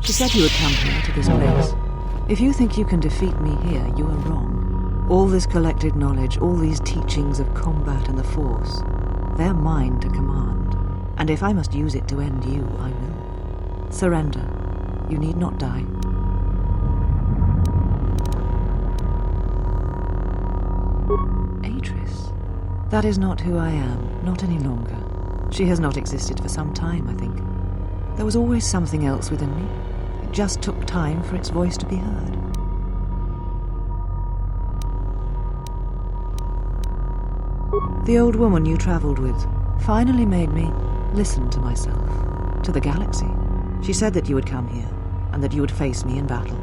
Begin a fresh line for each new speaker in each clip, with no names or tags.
She said you would come here to this place. If you think you can defeat me here, you are wrong. All this collected knowledge, all these teachings of combat and the Force, they're mine to command. And if I must use it to end you, I will. Surrender. You need not die. Atris. That is not who I am, not any longer. She has not existed for some time, I think. There was always something else within me. It just took time for its voice to be heard. The old woman you traveled with finally made me listen to myself, to the galaxy. She said that you would come here, and that you would face me in battle.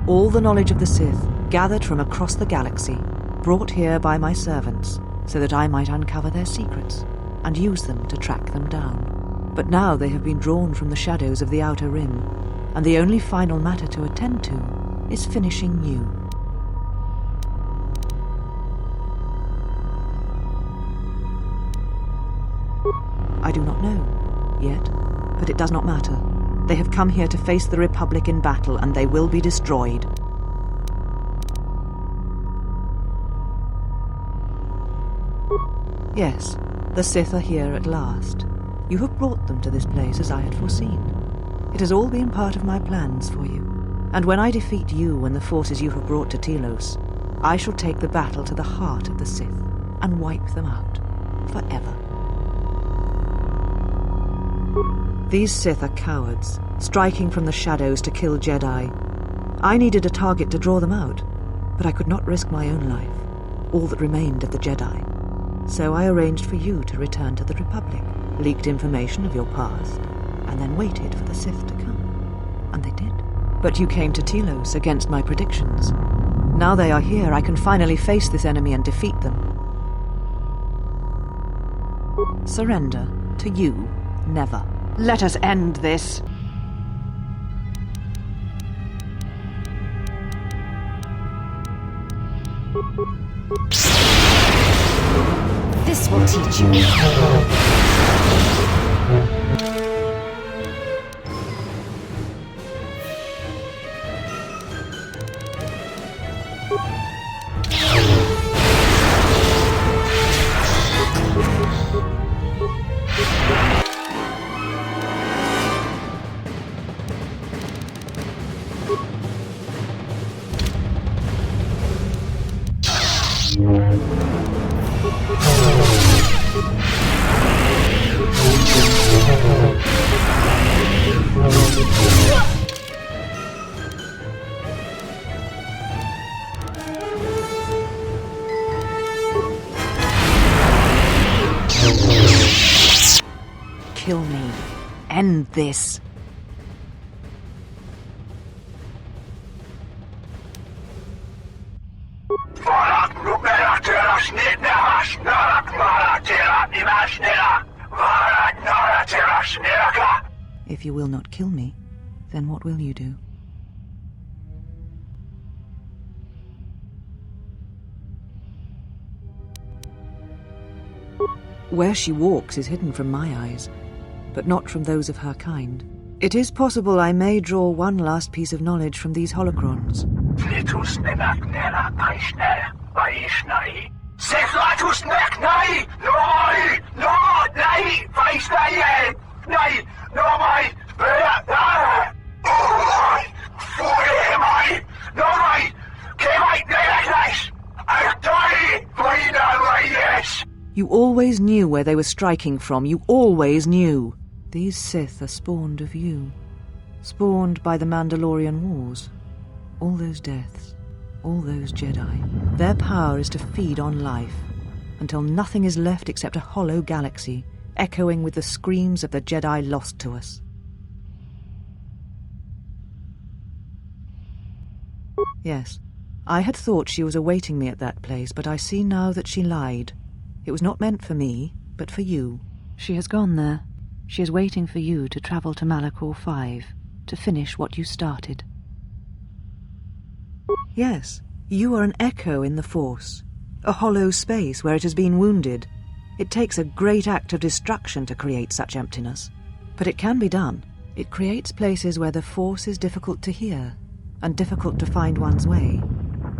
All the knowledge of the Sith, gathered from across the galaxy, brought here by my servants, so that I might uncover their secrets, and use them to track them down. But now they have been drawn from the shadows of the Outer Rim, and the only final matter to attend to is finishing you. I do not know, yet, but it does not matter. They have come here to face the Republic in battle, and they will be destroyed. Yes, the Sith are here at last. You have brought them to this place as I had foreseen. It has all been part of my plans for you. And when I defeat you and the forces you have brought to Telos, I shall take the battle to the heart of the Sith and wipe them out forever. These Sith are cowards, striking from the shadows to kill Jedi. I needed a target to draw them out, but I could not risk my own life, all that remained of the Jedi. So I arranged for you to return to the Republic, leaked information of your past, and then waited for the Sith to come. And they did. But you came to Telos against my predictions. Now they are here, I can finally face this enemy and defeat them. Surrender to you, never. Let us end this.
This will teach you.
Kill me. end this. If you will not kill me, then what will you do? Where she walks is hidden from my eyes, but not from those of her kind. It is possible I may draw one last piece of knowledge from these holocrons. You always knew where they were striking from. You always knew. These Sith are spawned of you. Spawned by the Mandalorian Wars. All those deaths. All those Jedi. Their power is to feed on life, until nothing is left except a hollow galaxy, echoing with the screams of the Jedi lost to us. Yes, I had thought she was awaiting me at that place, but I see now that she lied. It was not meant for me, but for you. She has gone there. She is waiting for you to travel to Malachor 5, to finish what you started. Yes, you are an echo in the Force, a hollow space where it has been wounded. It takes a great act of destruction to create such emptiness, but it can be done. It creates places where the Force is difficult to hear, and difficult to find one's way,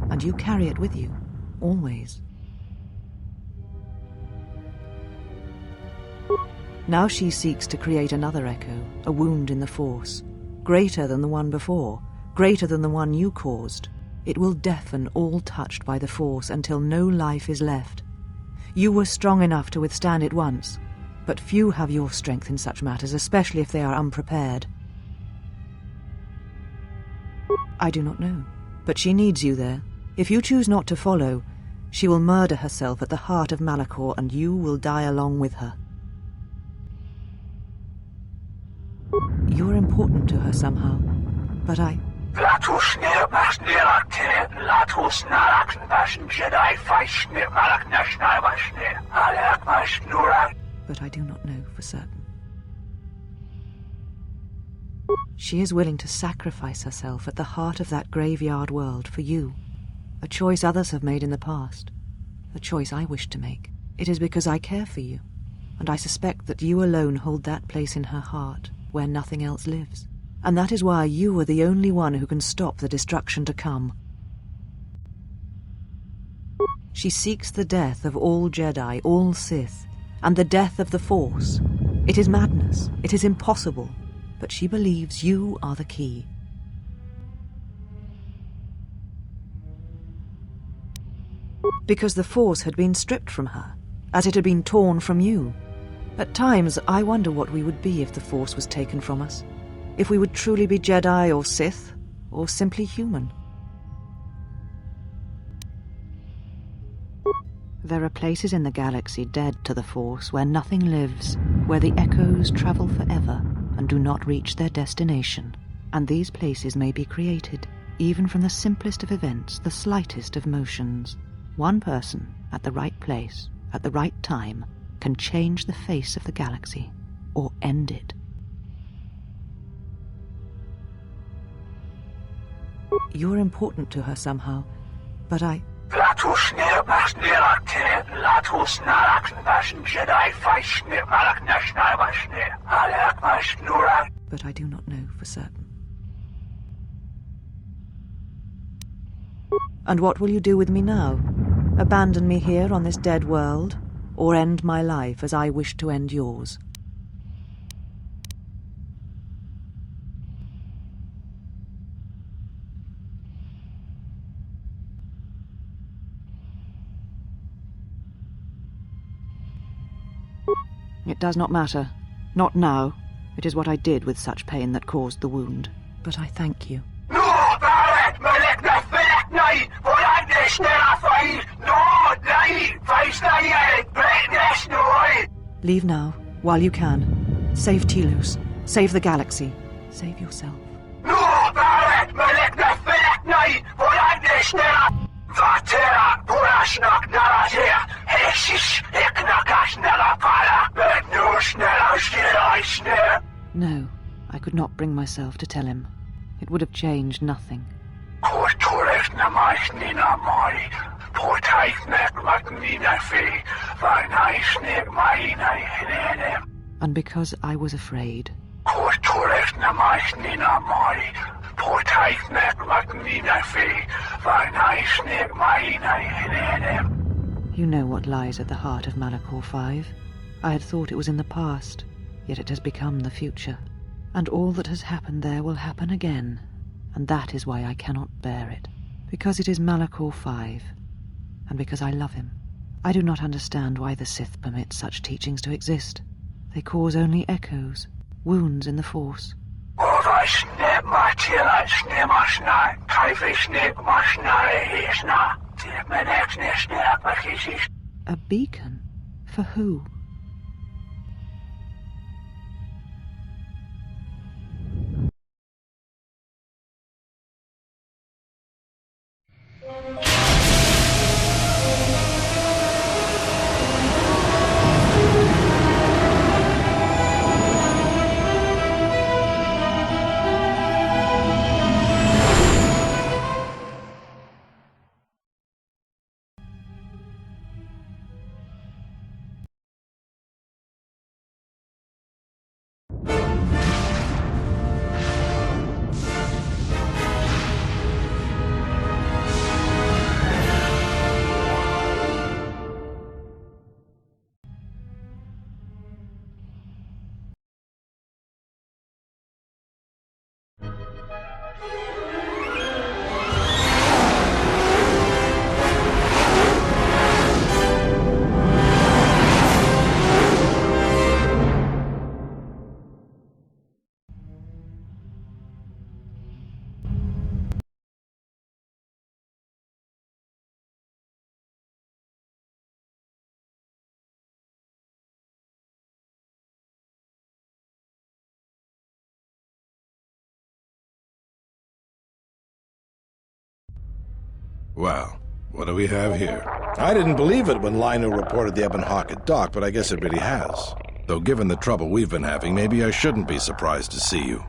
and you carry it with you, always. Now she seeks to create another echo, a wound in the Force, greater than the one before, greater than the one you caused. It will deafen all touched by the Force until no life is left. You were strong enough to withstand it once, but few have your strength in such matters, especially if they are unprepared. I do not know, but she needs you there. If you choose not to follow, she will murder herself at the heart of Malachor, and you will die along with her. You're important to her somehow, but I... But I do not know for certain. She is willing to sacrifice herself at the heart of that graveyard world for you, a choice others have made in the past, a choice I wish to make. It is because I care for you, and I suspect that you alone hold that place in her heart where nothing else lives. And that is why you are the only one who can stop the destruction to come. She seeks the death of all Jedi, all Sith, and the death of the Force. It is madness. It is impossible. But she believes you are the key. Because the Force had been stripped from her, as it had been torn from you. At times, I wonder what we would be if the Force was taken from us. If we would truly be Jedi or Sith, or simply human. There are places in the galaxy dead to the Force where nothing lives, where the echoes travel forever and do not reach their destination. And these places may be created, even from the simplest of events, the slightest of motions. One person, at the right place, at the right time, can change the face of the galaxy, or end it. You're important to her somehow, but I... But I do not know for certain. And what will you do with me now? Abandon me here on this dead world, or end my life as I wish to end yours? It does not matter. Not now. It is what I did with such pain that caused the wound. But I thank you. Leave now, while you can. Save Telos. Save the galaxy. Save yourself. No, I could not bring myself to tell him. It would have changed nothing. And because I was afraid, you know what lies at the heart of Malachor 5. I had thought it was in the past, yet it has become the future. And all that has happened there will happen again. And that is why I cannot bear it. Because it is Malachor 5. And because I love him. I do not understand why the Sith permit such teachings to exist. They cause only echoes, wounds in the Force. A beacon? For who?
Well, what do we have here? I didn't believe it when Lino reported the Ebon Hawk at dock, but I guess it really has. Though given the trouble we've been having, maybe I shouldn't be surprised to see you.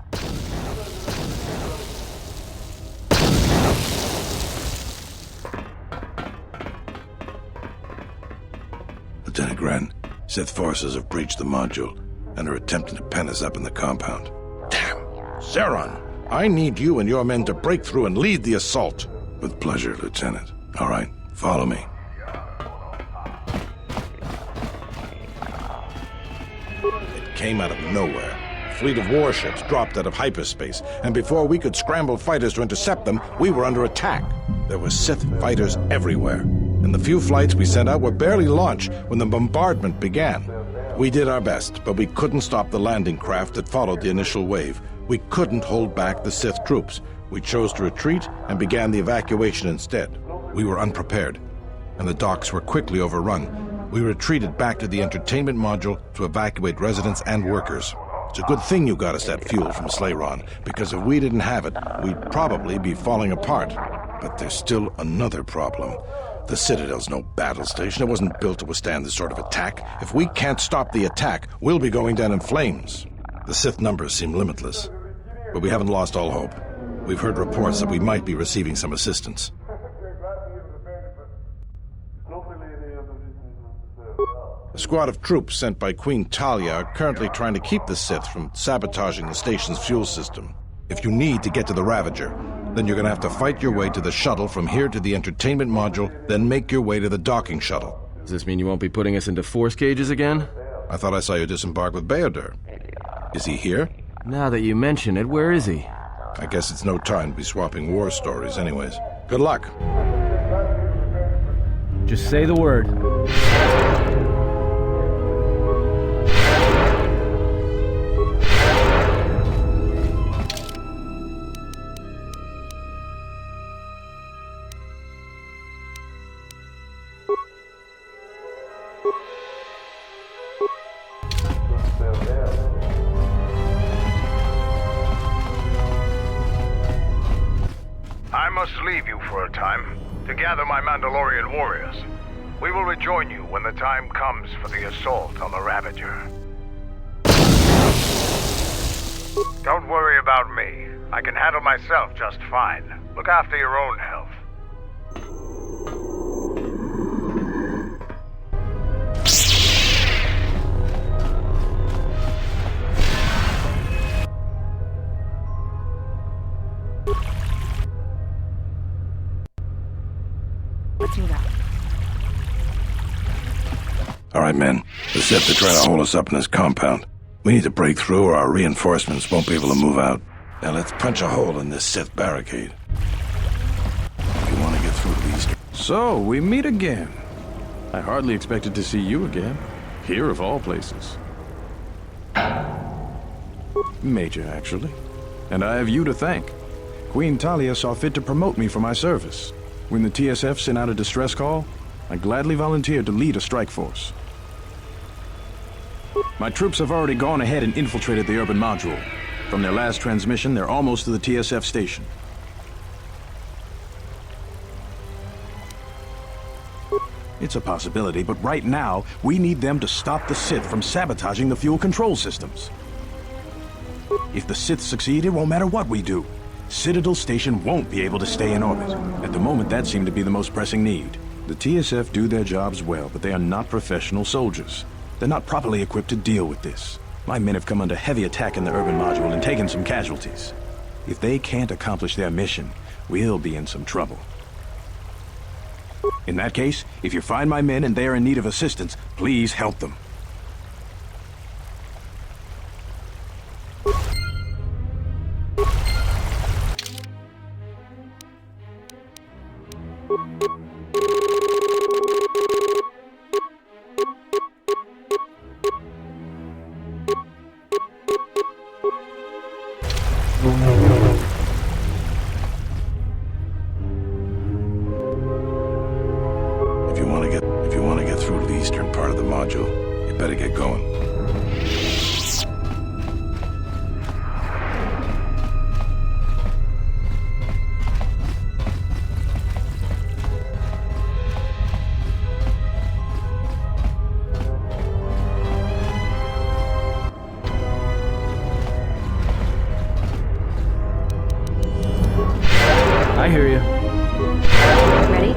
Lieutenant Gren, Sith forces have breached the module and are attempting to pen us up in the compound. Damn! Zeron, I need you and your men to break through and lead the assault. With pleasure, Lieutenant. All right, follow me. It came out of nowhere. A fleet of warships dropped out of hyperspace, and before we could scramble fighters to intercept them, we were under attack. There were Sith fighters everywhere, and the few flights we sent out were barely launched when the bombardment began. We did our best, but we couldn't stop the landing craft that followed the initial wave. We couldn't hold back the Sith troops. We chose to retreat and began the evacuation instead. We were unprepared, and the docks were quickly overrun. We retreated back to the entertainment module to evacuate residents and workers. It's a good thing you got us that fuel from Slayron, because if we didn't have it, we'd probably be falling apart. But there's still another problem. The Citadel's no battle station. It wasn't built to withstand this sort of attack. If we can't stop the attack, we'll be going down in flames. The Sith numbers seem limitless, but we haven't lost all hope. We've heard reports that we might be receiving some assistance. A squad of troops sent by Queen Talia are currently trying to keep the Sith from sabotaging the station's fuel system. If you need to get to the Ravager, then you're going to have to fight your way to the shuttle from here to the entertainment module, then make your way to the docking shuttle.
Does this mean you won't be putting us into force cages again?
I thought I saw you disembark with Beodur. Is he here?
Now that you mention it, where is he?
I guess it's no time to be swapping war stories anyways. Good luck.
Just say the word.
must leave you for a time to gather my Mandalorian warriors. We will rejoin you when the time comes for the assault on the Ravager. Don't worry about me. I can handle myself just fine. Look after your own health.
Let's move out.
All right, men. The Sith are trying to hold us up in this compound. We need to break through or our reinforcements won't be able to move out. Now let's punch a hole in this Sith barricade. If you want to get through to the east...
So, we meet again. I hardly expected to see you again. Here of all places. Major, actually. And I have you to thank. Queen Talia saw fit to promote me for my service. When the TSF sent out a distress call, I gladly volunteered to lead a strike force. My troops have already gone ahead and infiltrated the urban module. From their last transmission, they're almost to the TSF station. It's a possibility, but right now, we need them to stop the Sith from sabotaging the fuel control systems. If the Sith succeed, it won't matter what we do. Citadel Station won't be able to stay in orbit. At the moment, that seemed to be the most pressing need. The TSF do their jobs well, but they are not professional soldiers. They're not properly equipped to deal with this. My men have come under heavy attack in the urban module and taken some casualties. If they can't accomplish their mission, we'll be in some trouble. In that case, if you find my men and they are in need of assistance, please help them.
If you want to get through to the eastern part of the module, you better get going.
I hear you.
Ready?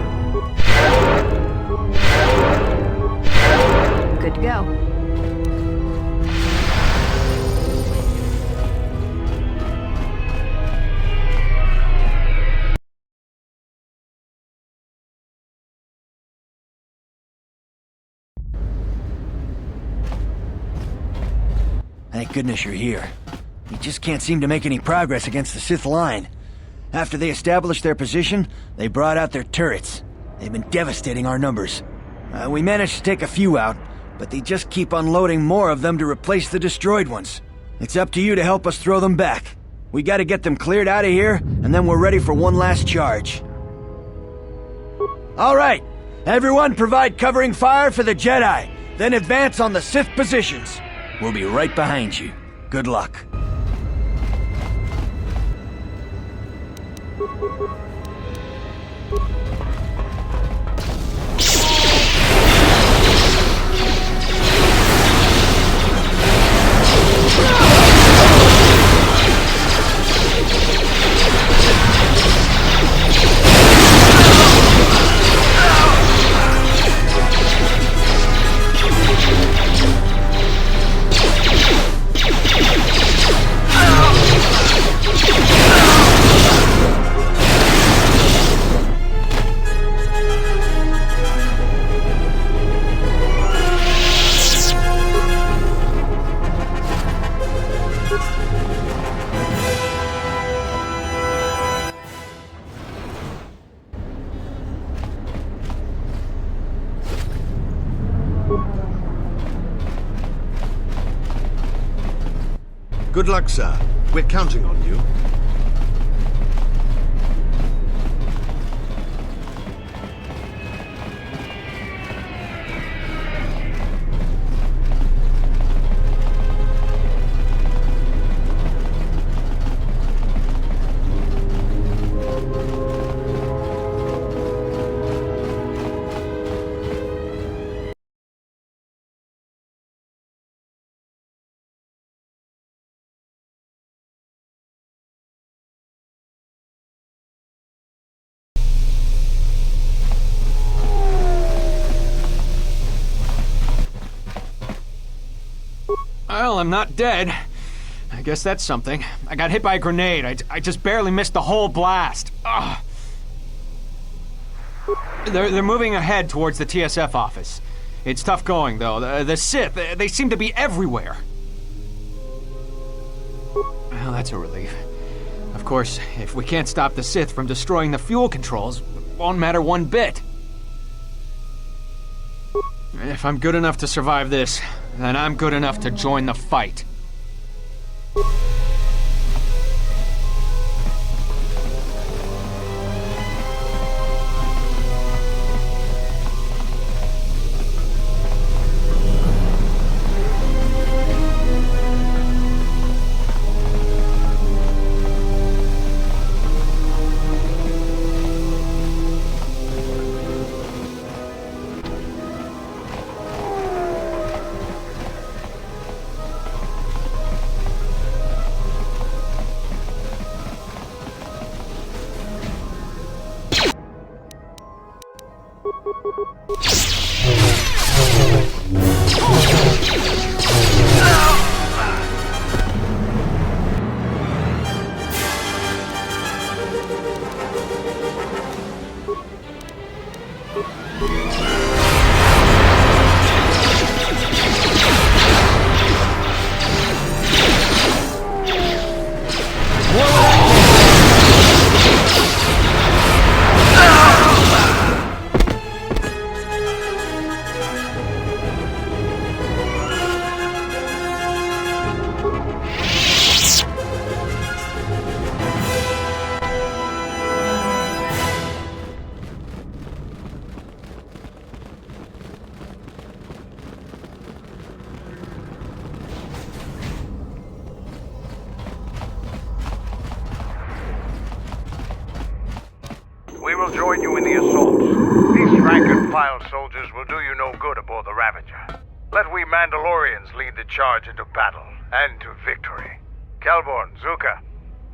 Good to go.
Thank goodness you're here. We just can't seem to make any progress against the Sith line. After they established their position, they brought out their turrets. They've been devastating our numbers. We managed to take a few out, but they just keep unloading more of them to replace the destroyed ones. It's up to you to help us throw them back. We gotta get them cleared out of here, and then we're ready for one last charge. All right, everyone provide covering fire for the Jedi, then advance on the Sith positions. We'll be right behind you. Good luck.
Good luck, sir. We're counting on you.
Well, I'm not dead. I guess that's something. I got hit by a grenade. I just barely missed the whole blast. Ugh. They're moving ahead towards the TSF office. It's tough going, though. The Sith, they seem to be everywhere. Well, that's a relief. Of course, if we can't stop the Sith from destroying the fuel controls, it won't matter one bit. If I'm good enough to survive this, then I'm good enough to join the fight.
We will join you in the assault. These rank-and-file soldiers will do you no good aboard the Ravager. Let we Mandalorians lead the charge into battle and to victory. Kelborn, Zuka,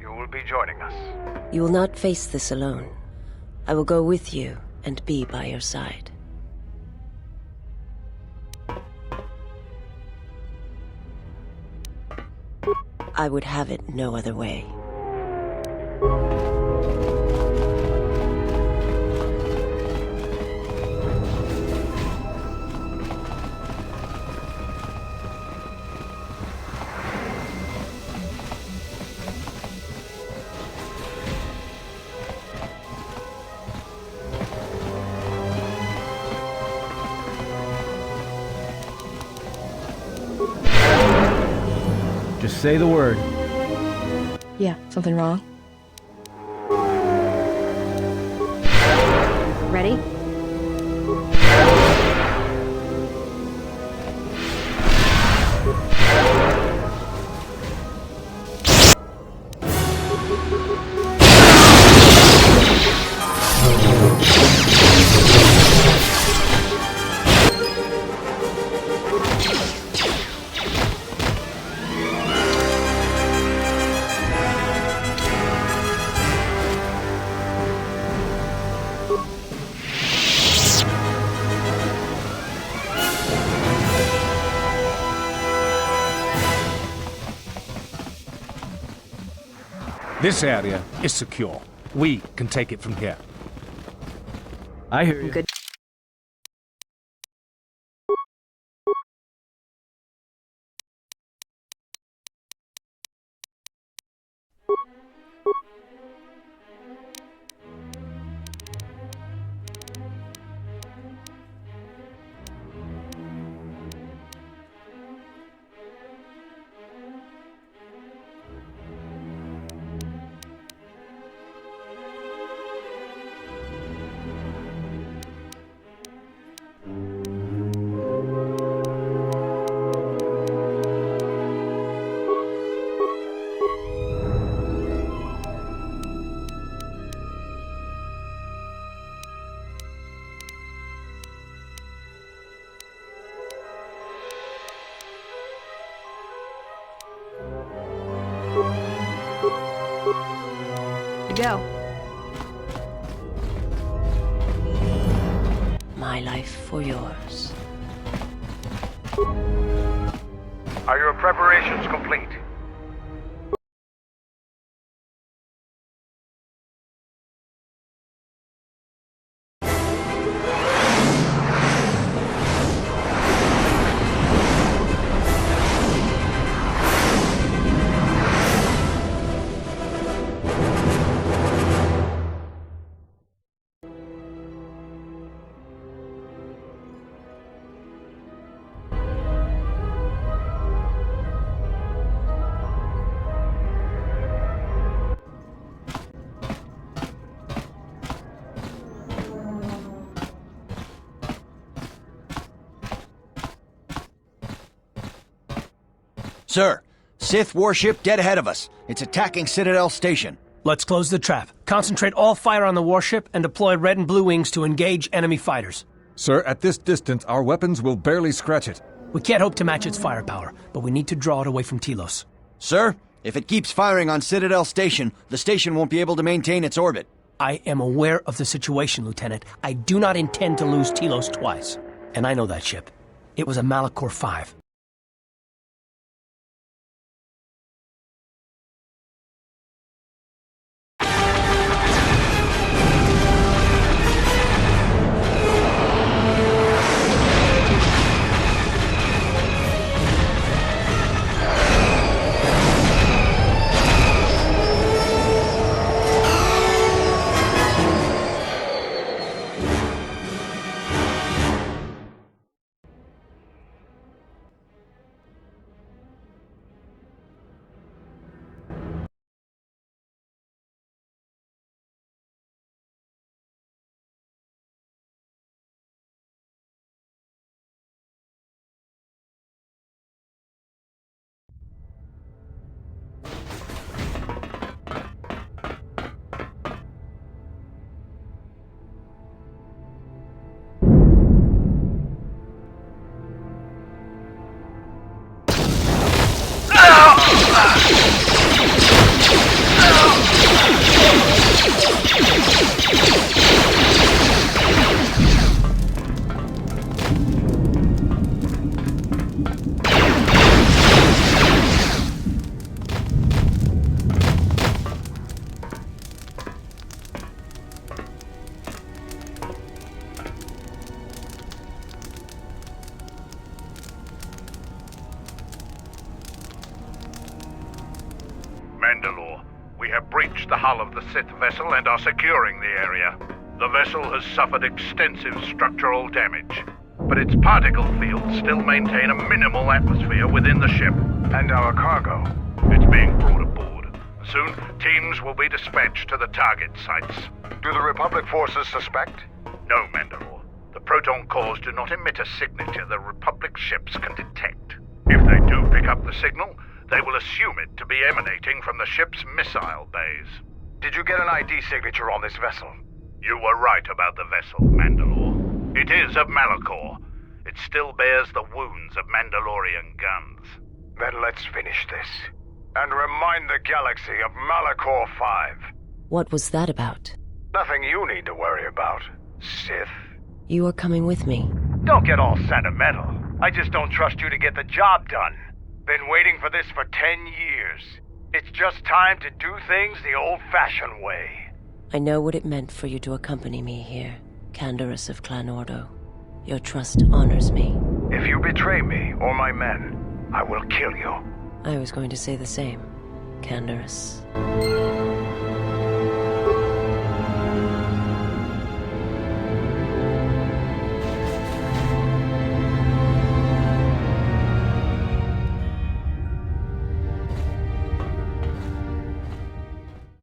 you will be joining us.
You will not face this alone. I will go with you and be by your side. I would have it no other way.
Just say the word.
Yeah, something wrong? Ready?
This area is secure. We can take it from here.
I hear you.
Good. Go.
My life for yours.
Are your preparations complete?
Sir, Sith warship dead ahead of us. It's attacking Citadel Station.
Let's close the trap. Concentrate all fire on the warship and deploy red and blue wings to engage enemy fighters.
Sir, at this distance, our weapons will barely scratch it.
We can't hope to match its firepower, but we need to draw it away from Telos.
Sir, if it keeps firing on Citadel Station, the station won't be able to maintain its orbit.
I am aware of the situation, Lieutenant. I do not intend to lose Telos twice. And I know that ship. It was a Malachor 5.
Mandalore, we have breached the hull of the Sith vessel and are securing the area. The vessel has suffered extensive structural damage, but its particle fields still maintain a minimal atmosphere within the ship. And our cargo? It's being brought aboard. Soon, teams will be dispatched to the target sites. Do the Republic forces suspect? No, Mandalore. The proton cores do not emit a signature the Republic ships can detect. If they do pick up the signal, they will assume it to be emanating from the ship's missile bays. Did you get an ID signature on this vessel? You were right about the vessel, Mandalore. It is of Malachor. It still bears the wounds of Mandalorian guns. Then let's finish this. And remind the galaxy of Malachor 5.
What was that about?
Nothing you need to worry about, Sith.
You are coming with me.
Don't get all sentimental. I just don't trust you to get the job done. Been waiting for this for 10 years. It's just time to do things the old-fashioned way.
I know what it meant for you to accompany me here, Canderous of Clan Ordo. Your trust honors me.
If you betray me or my men, I will kill you.
I was going to say the same, Canderous.